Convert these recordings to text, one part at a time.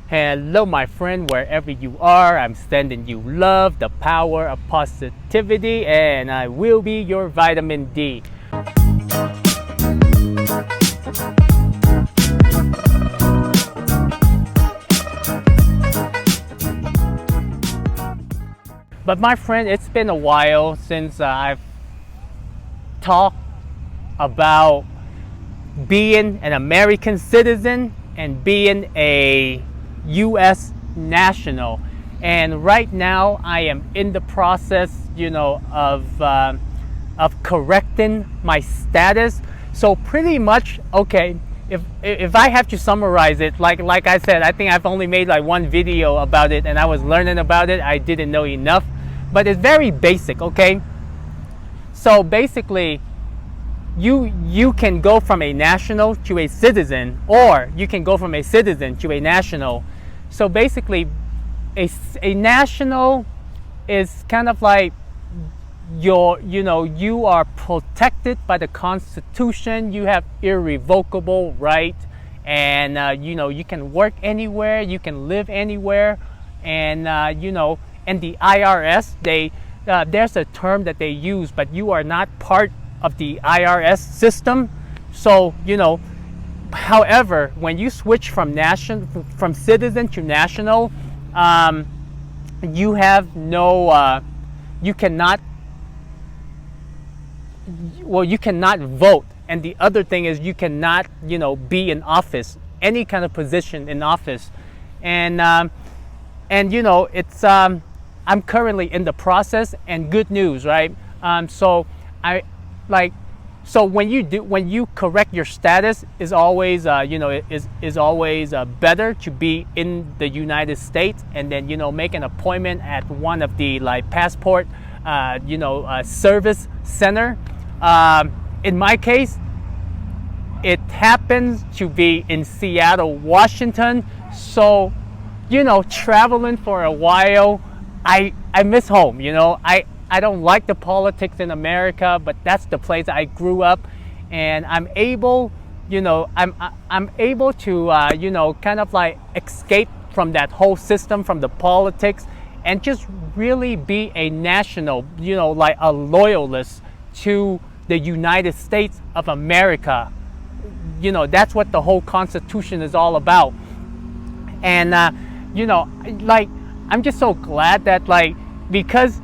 Hello, my friend, wherever you are. I'm sending you love, the power of positivity, and I will be your vitamin D. But my friend, it's been a while since I've talked about being an American citizen and being a U.S. national. And right now, I am in the process, of correcting my status. So pretty much, okay, if I have to summarize it, like I said, I think I've only made like one video about it, and I was learning about it. I didn't know enough, but it's very basic. Okay, so basically, you can go from a national to a citizen, or you can go from a citizen to a national. So basically, a national is kind of like you are protected by the Constitution. You have irrevocable right, and you can work anywhere, you can live anywhere, and and the IRS, there's a term that they use, but you are not part of the IRS system. So however, when you switch from citizen to national, you have no you cannot vote. And the other thing is, you cannot be in office, any kind of position in office. And it's I'm currently in the process, and good news, right? So when you correct your status, is always is always better to be in the United States, and then make an appointment at one of the passport service center. In my case, it happens to be in Seattle, Washington. So traveling for a while, I miss home. I don't like the politics in America, but that's the place I grew up, and I'm able, I'm able to, kind of like escape from that whole system, from the politics, and just really be a national, like a loyalist to the United States of America. That's what the whole Constitution is all about. And, I'm just so glad that because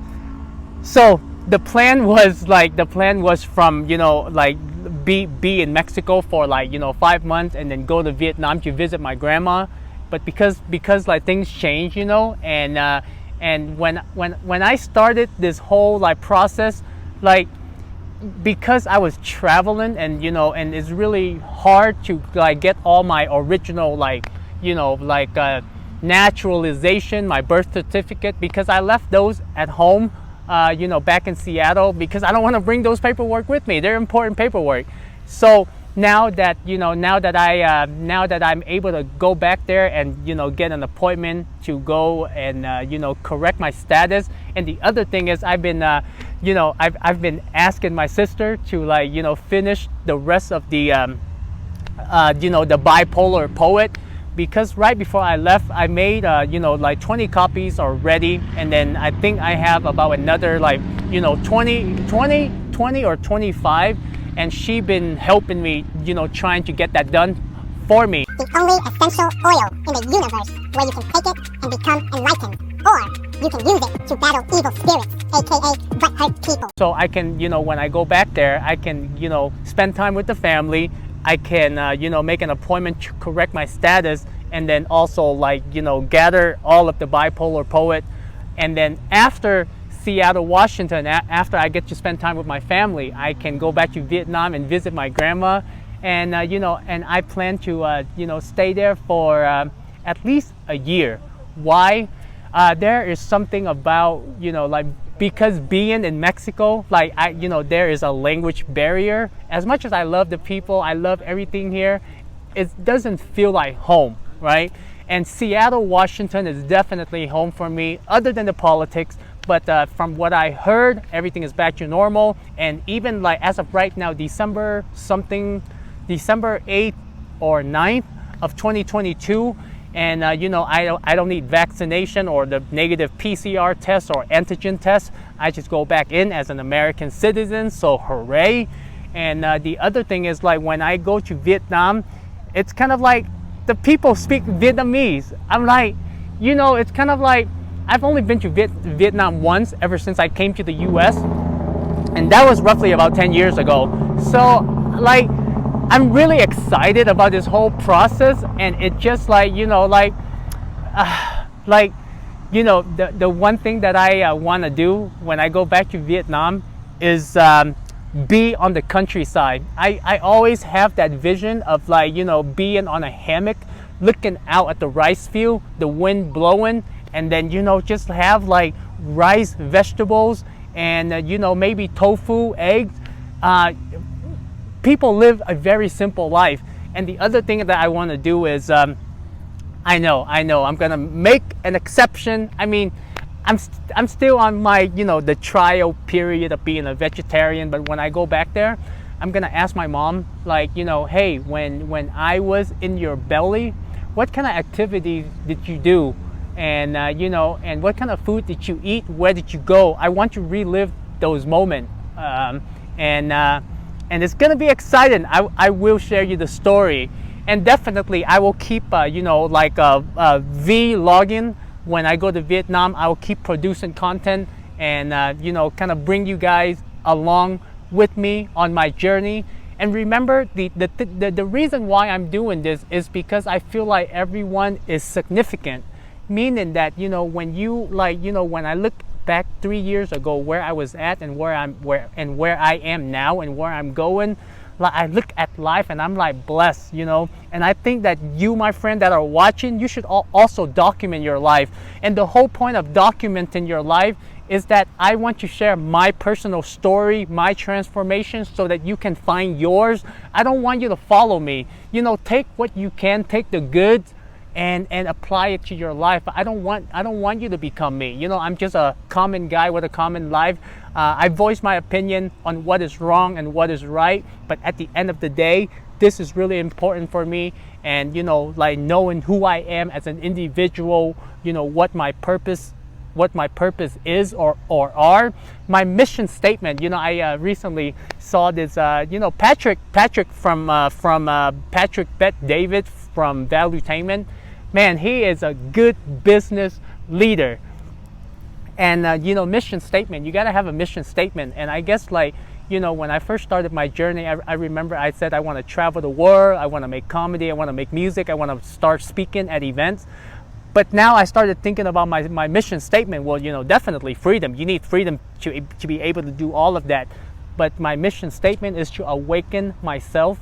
so the plan was from be in Mexico for 5 months, and then go to Vietnam to visit my grandma. But because things change, and when I started this whole process, because I was traveling, and and it's really hard to get all my original naturalization, my birth certificate, because I left those at home, back in Seattle, because I don't want to bring those paperwork with me. They're important paperwork. So now that I'm able to go back there and get an appointment to go and correct my status. And the other thing is, I've been I've been asking my sister to finish the rest of the the bipolar poet, because right before I left, I made 20 copies already, and then I think I have about another 20 or 25, and she been helping me trying to get that done for me. The only essential oil in the universe where you can take it and become enlightened, or you can use it to battle evil spirits, aka butthurt people. So I can, when I go back there, I can, spend time with the family. I can, make an appointment to correct my status, and then also gather all of the bipolar poet. And then after Seattle, Washington, after I get to spend time with my family, I can go back to Vietnam and visit my grandma. And, and I plan to, stay there for at least a year. Why? There is something about, because being in Mexico, there is a language barrier. As much as I love the people, I love everything here, it doesn't feel like home, right? And Seattle, Washington is definitely home for me, other than the politics. But from what I heard, everything is back to normal. And even as of right now, December 8th or 9th of 2022, and I don't need vaccination or the negative PCR test or antigen test. I just go back in as an American citizen, so hooray. And the other thing is, like, when I go to Vietnam, it's kind of like the people speak Vietnamese. I'm like, it's kind of like I've only been to Vietnam once ever since I came to the US, and that was roughly about 10 years ago. So, like, I'm really excited about this whole process, and it just like, the one thing that I want to do when I go back to Vietnam is be on the countryside. I always have that vision of, like, being on a hammock, looking out at the rice field, the wind blowing, and then, just have like rice, vegetables, and maybe tofu, eggs. People live a very simple life. And the other thing that I want to do is, I know, I'm gonna make an exception. I mean, I'm still on my, the trial period of being a vegetarian. But when I go back there, I'm gonna ask my mom, like, hey, when I was in your belly, what kind of activities did you do? And and what kind of food did you eat? Where did you go? I want to relive those moments. And it's gonna be exciting. I will share you the story, and definitely I will keep vlogging when I go to Vietnam. I will keep producing content and kind of bring you guys along with me on my journey. And remember, the reason why I'm doing this is because I feel like everyone is significant, meaning that when I look back 3 years ago where I was at and where I am now and where I'm going, like, I look at life and I'm like blessed, and I think that you, my friend, that are watching, you should also document your life. And the whole point of documenting your life is that I want to share my personal story, my transformation, so that you can find yours. I don't want you to follow me. Take what you can, take the good, and apply it to your life. I don't want you to become me. I'm just a common guy with a common life. I voice my opinion on what is wrong and what is right, but at the end of the day, this is really important for me. And like, knowing who I am as an individual, what my purpose is or are. My mission statement, I recently saw this, Patrick from Patrick Bet David from Valuetainment. Man, he is a good business leader. And mission statement, you got to have a mission statement. And I guess, like, when I first started my journey, I remember I said I want to travel the world, I want to make comedy, I want to make music, I want to start speaking at events. But now I started thinking about my mission statement. Well, definitely freedom. You need freedom to be able to do all of that. But my mission statement is to awaken myself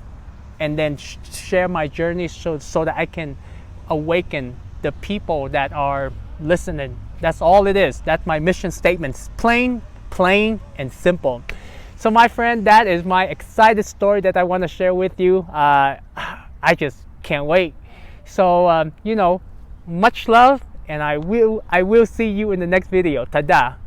and then share my journey so that I can awaken the people that are listening. That's all it is. That's my mission statement. It's plain and simple. So, my friend, that is my excited story that I want to share with you. I just can't wait. So, much love, and I will see you in the next video. Tada!